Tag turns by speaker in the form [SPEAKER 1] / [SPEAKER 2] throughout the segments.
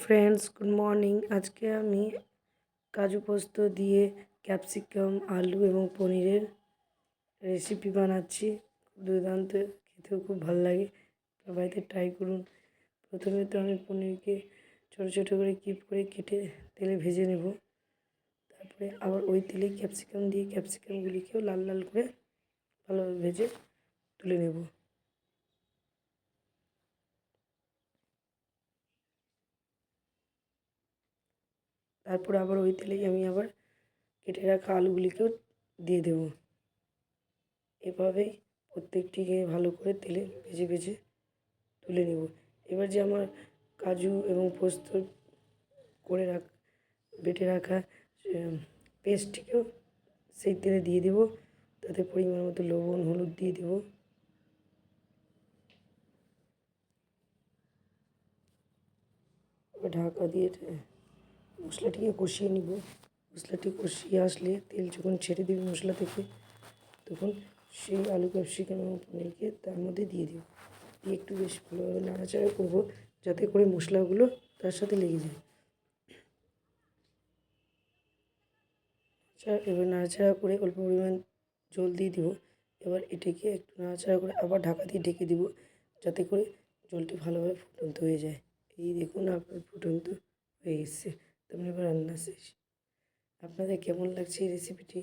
[SPEAKER 1] Friends, good morning. আজকে আমি কাজু পোস্ত দিয়ে ক্যাপসিকাম, আলু এবং পনিরের রেসিপি বানাচ্ছি। দুর্দান্ত, খেতেও খুব ভালো লাগে। বাড়িতে ট্রাই করুন। প্রথমে তো আমি পনিরকে ছোটো ছোটো করে কিপ করে কেটে তেলে ভেজে নেব। তারপরে আবার ওই তেলেই ক্যাপসিকাম দিয়ে ক্যাপসিকামগুলিকেও লাল লাল করে ভালোভাবে ভেজে তুলে নেব। তারপর আবার ওই তেলেই আমি আবার কেটে রাখা আলুগুলিকেও দিয়ে দেব। এভাবেই প্রত্যেকটিকে ভালো করে তেলে ভেজে ভেজে তুলে নেব। এবার যে আমার কাজু এবং পোস্ত করে বেটে রাখা পেস্টটিকেও সেই তেলে দিয়ে দেব। তাতে পরিমাণ মতো লবণ, হলুদ দিয়ে দেব। ঢাকা দিয়ে মশলাটিকে কষিয়ে নিব। মশলাটি কষিয়ে আসলে তেল যখন ছেড়ে দেবে মশলা থেকে, তখন সেই আলু, ক্যাপসিকাম এবং পনিরকে তার মধ্যে দিয়ে দেব। দিয়ে একটু বেশ ভালোভাবে নাড়াচাড়া করব, যাতে করে মশলাগুলো তার সাথে লেগে যায়। এবার নাড়াচাড়া করে অল্প পরিমাণ জল দিয়ে দেবো। এবার এটাকে একটু নাড়াচাড়া করে আবার ঢাকা দিয়ে ঢেকে দেবো, যাতে করে জলটি ভালোভাবে ফুটন্ত হয়ে যায়। এই দেখুন, আপনার ফুটন্ত হয়ে এসছে। তেমন এবার রান্না শেষ। আপনাদের কেমন লাগছে এই রেসিপিটি?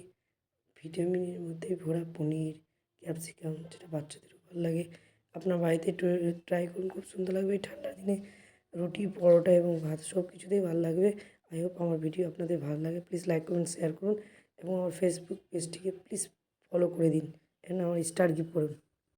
[SPEAKER 1] ভিটামিনের মধ্যে ভরা পনির, ক্যাপসিকাম, যেটা বাচ্চাদেরও ভালো লাগে। আপনার বাড়িতে ট্রাই করুন, খুব সুন্দর লাগবে। এই ঠান্ডার দিনে রুটি, পরোটা এবং ভাত সব কিছুতেই ভালো লাগবে। আই হোপ আমার ভিডিও আপনাদের ভালো লাগে। প্লিজ লাইক করুন, শেয়ার করুন এবং আমার ফেসবুক পেজটিকে প্লিজ ফলো করে দিন, এন্ড আমার স্টার গিফট করুন।